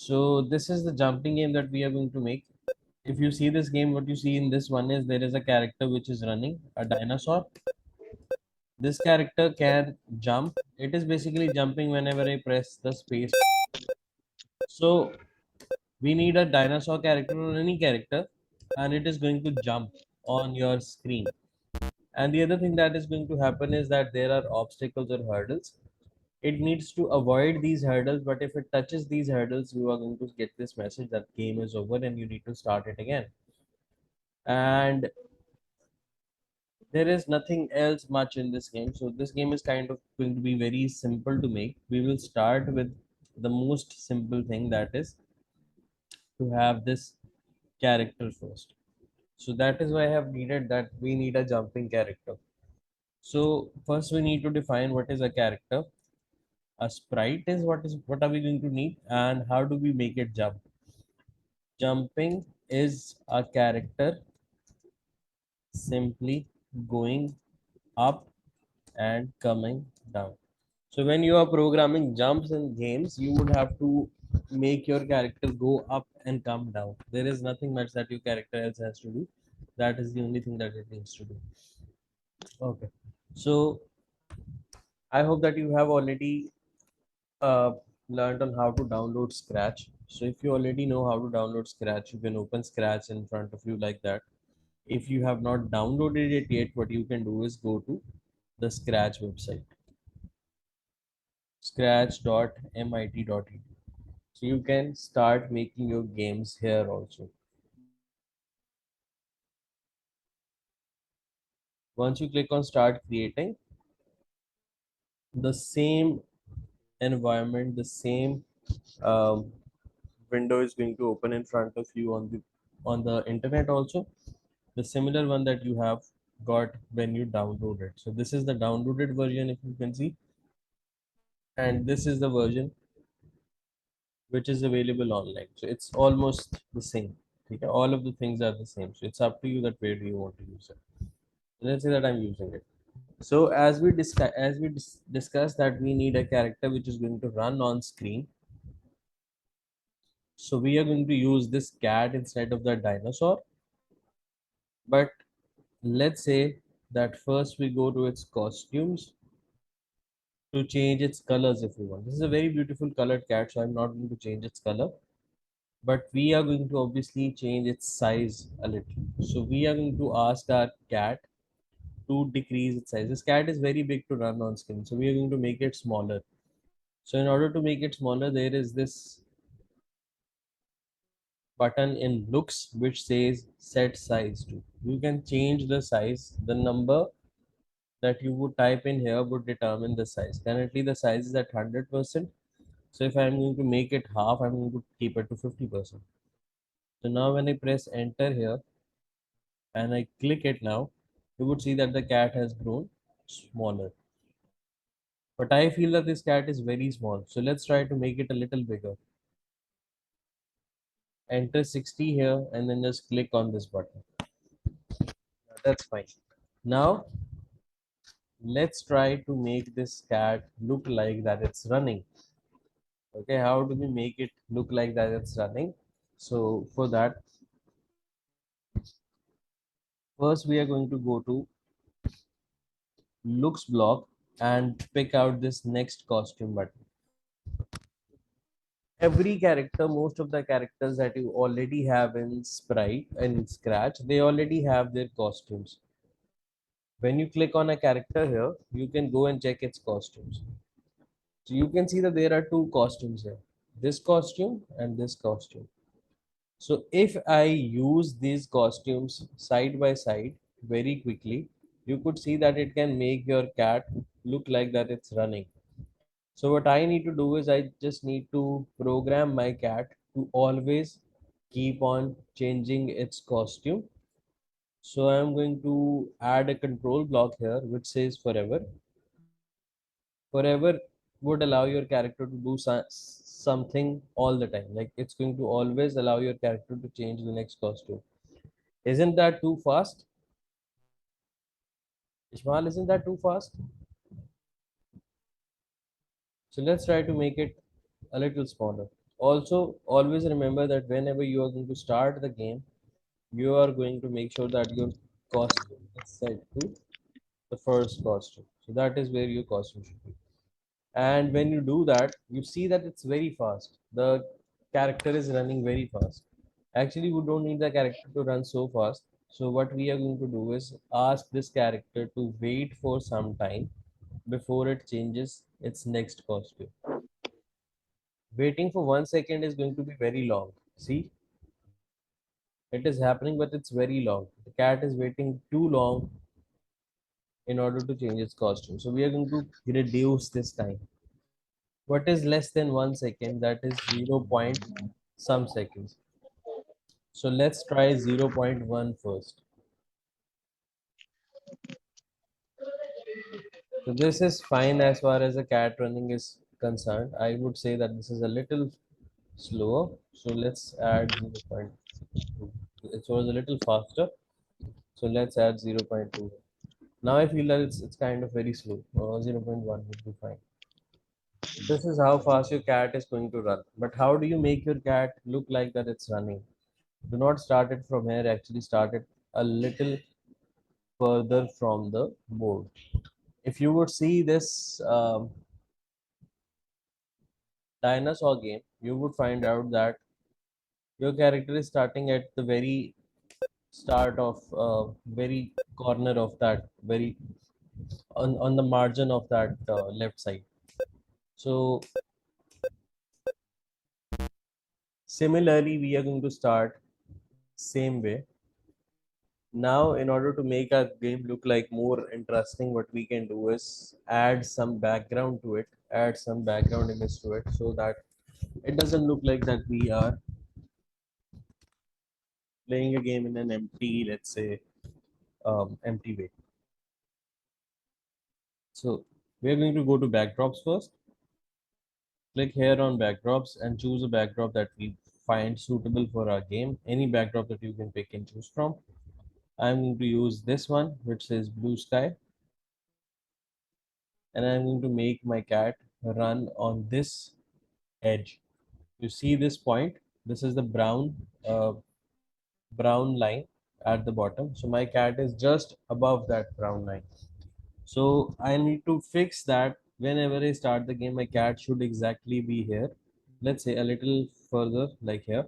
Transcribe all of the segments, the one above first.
So this is the jumping game that we are going to make. If you see this game, what you see in this one is there is a character which is running, a dinosaur. This character can jump. It is basically jumping whenever I press the space. So we need a dinosaur character or any character, and it is going to jump on your screen. And the other thing that is going to happen is that there are obstacles or hurdles. It needs to avoid these hurdles, but if it touches these hurdles, you are going to get this message that game is over and you need to start it again. And there is nothing else much in this game. So this game is kind of going to be very simple to make. We will start with the most simple thing, that is to have this character first. So that is why I have needed that we need a jumping character. So first we need to define what is a character. A sprite is what are we going to need, and how do we make it jump? Jumping is a character simply going up and coming down. So when you are programming jumps in games, you would have to make your character go up and come down. There is nothing much that your character else has to do. That is the only thing that it needs to do. Okay. So I hope that you have already uh, learned on how to download Scratch. So if you already know how to download Scratch, you can open Scratch in front of you like that. If you have not downloaded it yet, what you can do is go to the Scratch website, scratch.mit.edu. So you can start making your games here also. Once you click on start creating, the same environment, the same um, window is going to open in front of you on the internet also. The similar one that you have got when you download it. So this is the downloaded version, if you can see, and this is the version which is available online. So it's almost the same. Okay? All of the things are the same. So it's up to you that where do you want to use it. Let's say that I'm using it. So discussed that we need a character which is going to run on screen. So we are going to use this cat instead of the dinosaur. But let's say that first we go to its costumes to change its colors if we want. This is a very beautiful colored cat, so I'm not going to change its color. But we are going to obviously change its size a little. So we are going to ask our cat to decrease its size. This cat is very big to run on screen, so we are going to make it smaller. So in order to make it smaller, there is this button in looks which says set size to. You can change the size. The number that you would type in here would determine the size. Currently the size is at 100%. So if I'm going to make it half, I'm going to keep it to 50%. So now when I press enter here and I click it now, you would see that the cat has grown smaller. But I feel that this cat is very small. So let's try to make it a little bigger. Enter 60 here and then just click on this button. That's fine. Now let's try to make this cat look like that it's running. Okay, how do we make it look like that it's running? So for that, first we are going to go to looks block and pick out this next costume button. Every character, most of the characters that you already have in sprite and scratch, they already have their costumes. When you click on a character here, you can go and check its costumes. So you can see that there are two costumes here, this costume and this costume. So if I use these costumes side by side very quickly, you could see that it can make your cat look like that it's running. So what I need to do is I just need to program my cat to always keep on changing its costume. So I'm going to add a control block here which says forever. Forever would allow your character to do something all the time. Like it's going to always allow your character to change the next costume. Isn't that too fast? Ishmael, isn't that too fast? So let's try to make it a little smaller. Also, always remember that whenever you are going to start the game, you are going to make sure that your costume is set to the first costume. So that is where your costume should be. And when you do that, you see that it's very fast. The character is running very fast. Actually, we don't need the character to run so fast. So what we are going to do is ask this character to wait for some time before it changes its next costume. Waiting for 1 second is going to be very long. See, it is happening, but it's very long. The cat is waiting too long in order to change its costume. So we are going to reduce this time. What is less than 1 second? That is 0 point some seconds. So let's try 0.1 first. So this is fine as far as the cat running is concerned. I would say that this is a little slower. So let's add 0.2. It was a little faster. So let's add 0.2. Now I feel that it's kind of very slow. 0.1 would be fine. This is how fast your cat is going to run. But how do you make your cat look like that it's running? Do not start it from here. Actually, start it a little further from the board. If you would see this dinosaur game, you would find out that your character is starting at the very start of very corner of that very on the margin of that left side. So similarly, we are going to start same way. Now, in order to make our game look like more interesting, what we can do is add some background to it, add some background image to it, so that it doesn't look like that we are playing a game in an empty, let's say, empty way. So we are going to go to backdrops first. Click here on backdrops and choose a backdrop that we find suitable for our game. Any backdrop that you can pick and choose from. I'm going to use this one, which says blue sky, and I'm going to make my cat run on this edge. You see this point? This is the brown line at the bottom. So my cat is just above that brown line. So I need to fix that. Whenever I start the game, my cat should exactly be here. Let's say a little further, like here.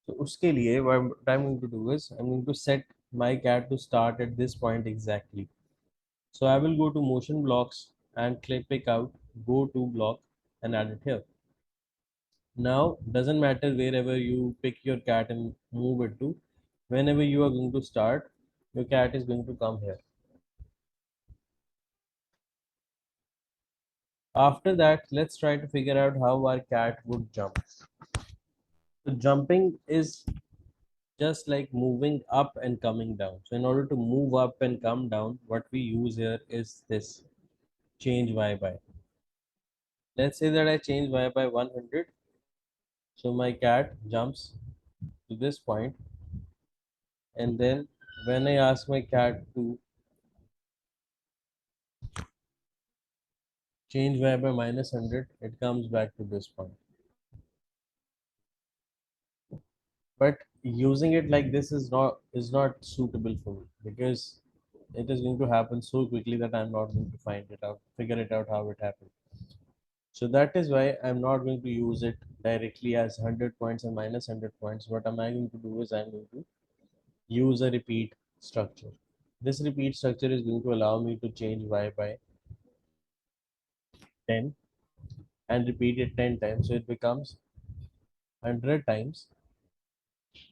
So uske liye, what I'm going to do is I'm going to set my cat to start at this point exactly. So I will go to motion blocks and click pick out, go to block and add it here. Now, doesn't matter wherever you pick your cat and move it to, whenever you are going to start, your cat is going to come here. After that, let's try to figure out how our cat would jump. So jumping is just like moving up and coming down. So in order to move up and come down, what we use here is this change y by. Let's say that I change y by 100. So my cat jumps to this point, and then when I ask my cat to change y by minus 100, it comes back to this point. But using it like this is not suitable for me, because it is going to happen so quickly that I'm not going to figure it out how it happened. So that is why I'm not going to use it directly as 100 points and minus 100 points. What am I going to do is I'm going to use a repeat structure. This repeat structure is going to allow me to change y by 10 and repeat it 10 times. So it becomes 100 times.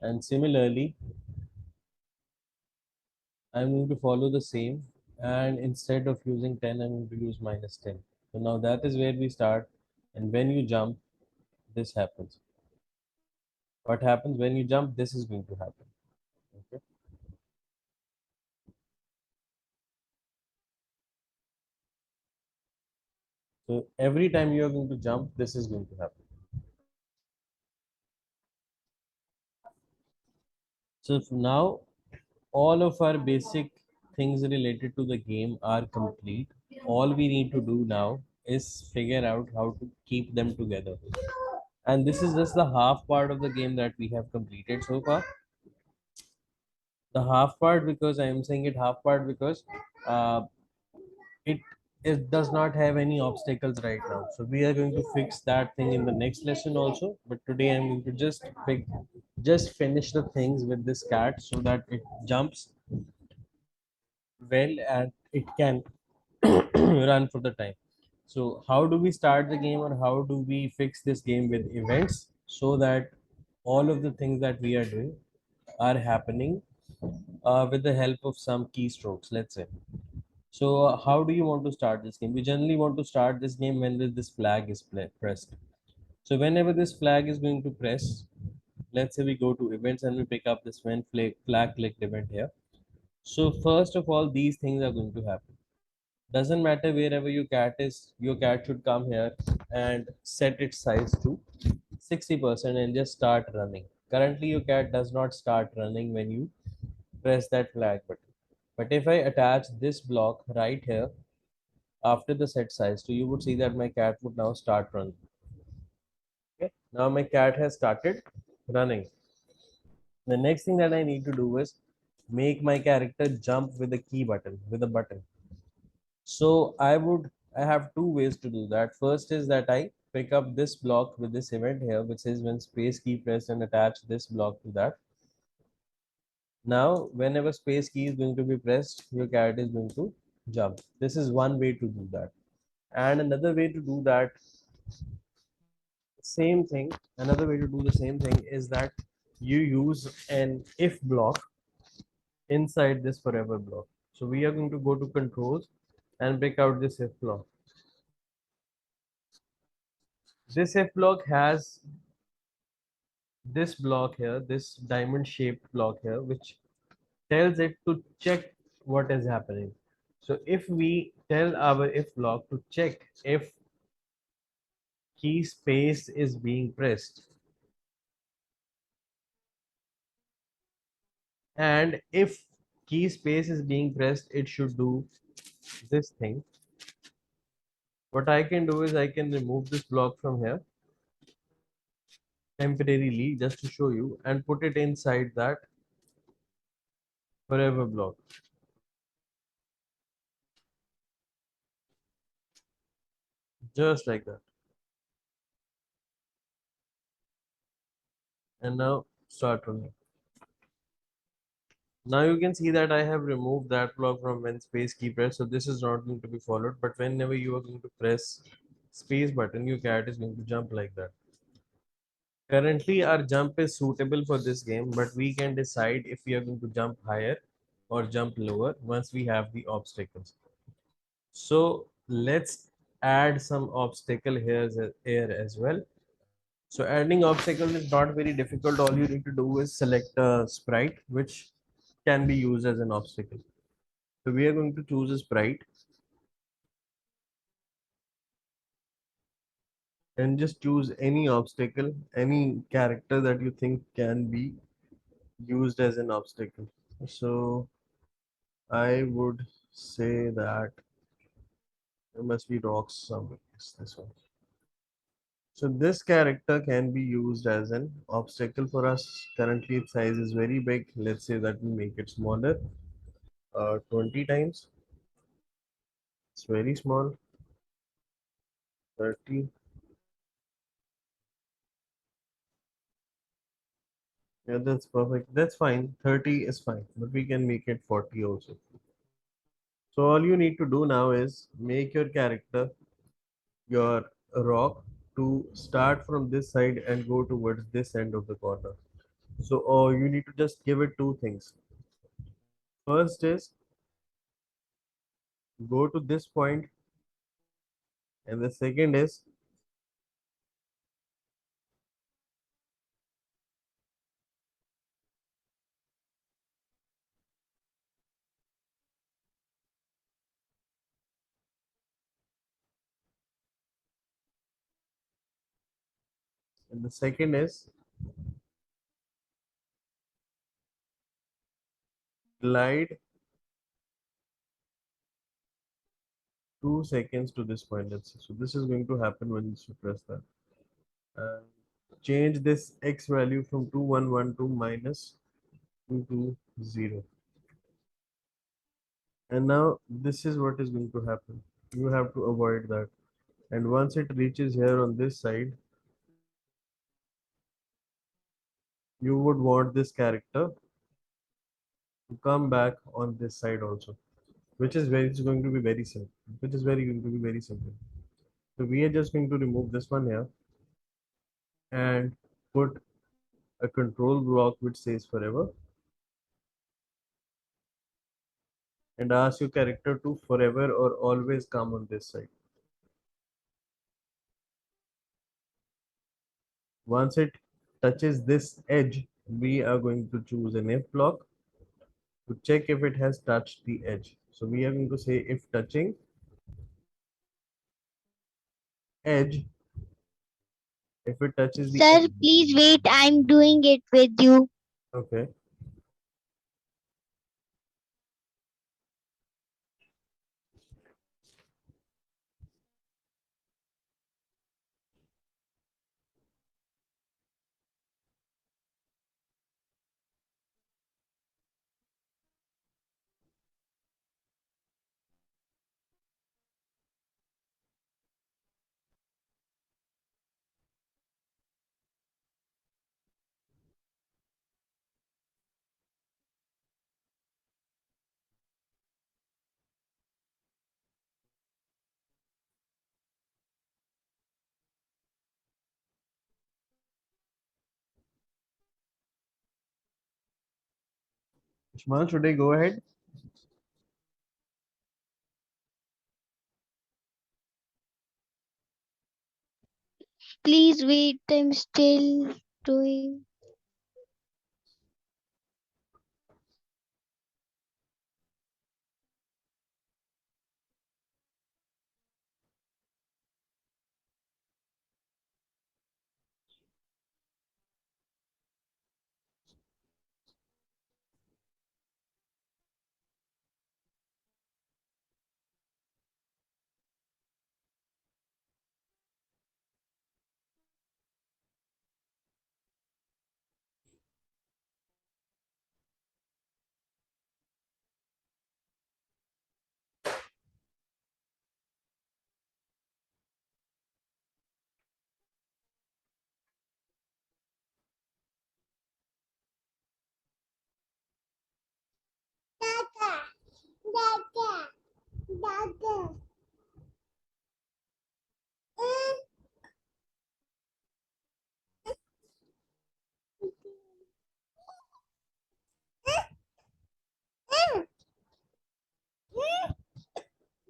And similarly, I'm going to follow the same, and instead of using 10, I'm going to use minus 10. So now that is where we start, and when you jump, this happens. What happens when you jump? This is going to happen. Okay. So every time you are going to jump, this is going to happen. So now all of our basic things related to the game are complete. All we need to do now is figure out how to keep them together. And this is just the half part of the game that we have completed so far. The half part, because I am saying it half part because uh, it it does not have any obstacles right now. So we are going to fix that thing in the next lesson also. But today I'm going to just finish the things with this cat so that it jumps well and it can run for the time. So how do we start the game, or how do we fix this game with events so that all of the things that we are doing are happening with the help of some keystrokes, let's say. So how do you want to start this game? We generally want to start this game when this flag is pressed. So whenever this flag is going to press, let's say we go to events and we pick up this when flag clicked event here. So first of all, these things are going to happen. Doesn't matter wherever your cat is, your cat should come here and set its size to 60% and just start running. Currently, your cat does not start running when you press that flag button. But if I attach this block right here after the set size, so you would see that my cat would now start running. Okay. Now my cat has started running. The next thing that I need to do is make my character jump with a key button, with a button. So I have two ways to do that. First is that I pick up this block with this event here, which is when space key pressed, and attach this block to that. Now, whenever space key is going to be pressed, your cat is going to jump. This is one way to do that. And another way to do that, same thing, another way to do the same thing is that you use an if block inside this forever block. So we are going to go to controls and pick out this if block. This if block has this block here, this diamond shaped block here, which tells it to check what is happening. So if we tell our if block to check if key space is being pressed, and if key space is being pressed, it should do this thing. What I can do is I can remove this block from here temporarily just to show you and put it inside that forever block, just like that. And now start running. Now you can see that I have removed that block from when space key press. So this is not going to be followed. But whenever you are going to press space button, your cat is going to jump like that. Currently, our jump is suitable for this game, but we can decide if we are going to jump higher or jump lower once we have the obstacles. So let's add some obstacle here as well. So adding obstacle is not very difficult. All you need to do is select a sprite, which can be used as an obstacle. So we are going to choose a sprite and just choose any obstacle, any character that you think can be used as an obstacle. So I would say that there must be rocks somewhere. Yes, this one. So this character can be used as an obstacle for us. Currently its size is very big. Let's say that we make it smaller, 20 times. It's very small, 30. Yeah, that's perfect. That's fine. 30 is fine, but we can make it 40 also. So all you need to do now is make your character, your rock, to start from this side and go towards this end of the corner. So you need to just give it two things. First is go to this point, and the second is and the second is glide 2 seconds to this point. Let's see. So this is going to happen when you press that. change this x value from 211 to minus 220. And now this is what is going to happen. You have to avoid that. And once it reaches here on this side, you would want this character to come back on this side also, which is very, it's going to be very simple, which is very going to be very simple. So we are just going to remove this one here and put a control block which says forever and ask your character to forever or always come on this side. Once it touches this edge, we are going to choose an if block to check if it has touched the edge. So we are going to say if touching edge, if it touches the Sir, edge. please wait. I'm doing it with you. Okay. Ishmael, should I go ahead? Please wait. I'm still doing.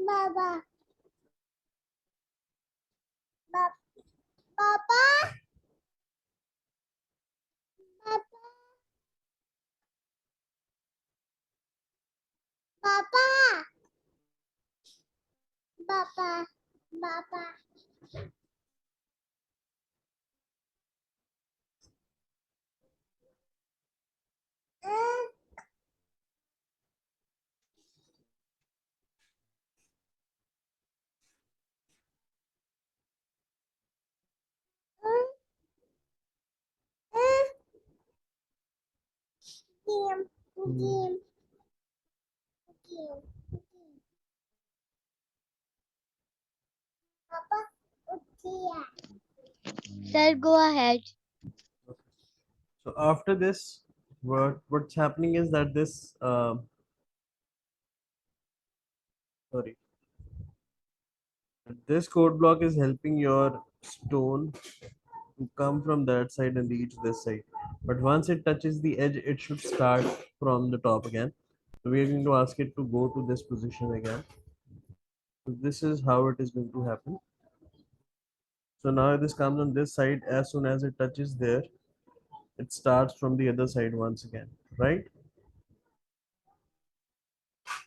Baba. Papa. Papa. Papa. Papa. Papa. Game. Game. Game. Papa. Sir, go ahead. So after this, what's happening is that this sorry, this code block is helping your stone to come from that side and reach this side. But once it touches the edge, it should start from the top again. So we are going to ask it to go to this position again. So this is how it is going to happen. So now this comes on this side. As soon as it touches there, it starts from the other side once again, right?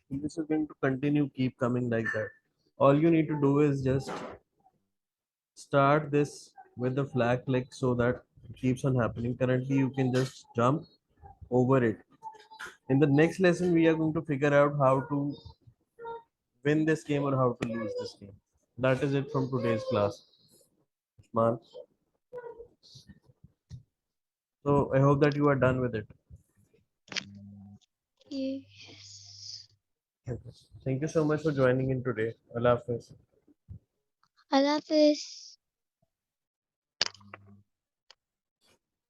And this is going to continue, keep coming like that. All you need to do is just start this with the flag click so that it keeps on happening. Currently, you can just jump over it. In the next lesson, we are going to figure out how to win this game or how to lose this game. That is it from today's class. Man. So I hope that you are done with it. Yes. Okay. Thank you so much for joining in today. Allah Hafiz. Allah Hafiz.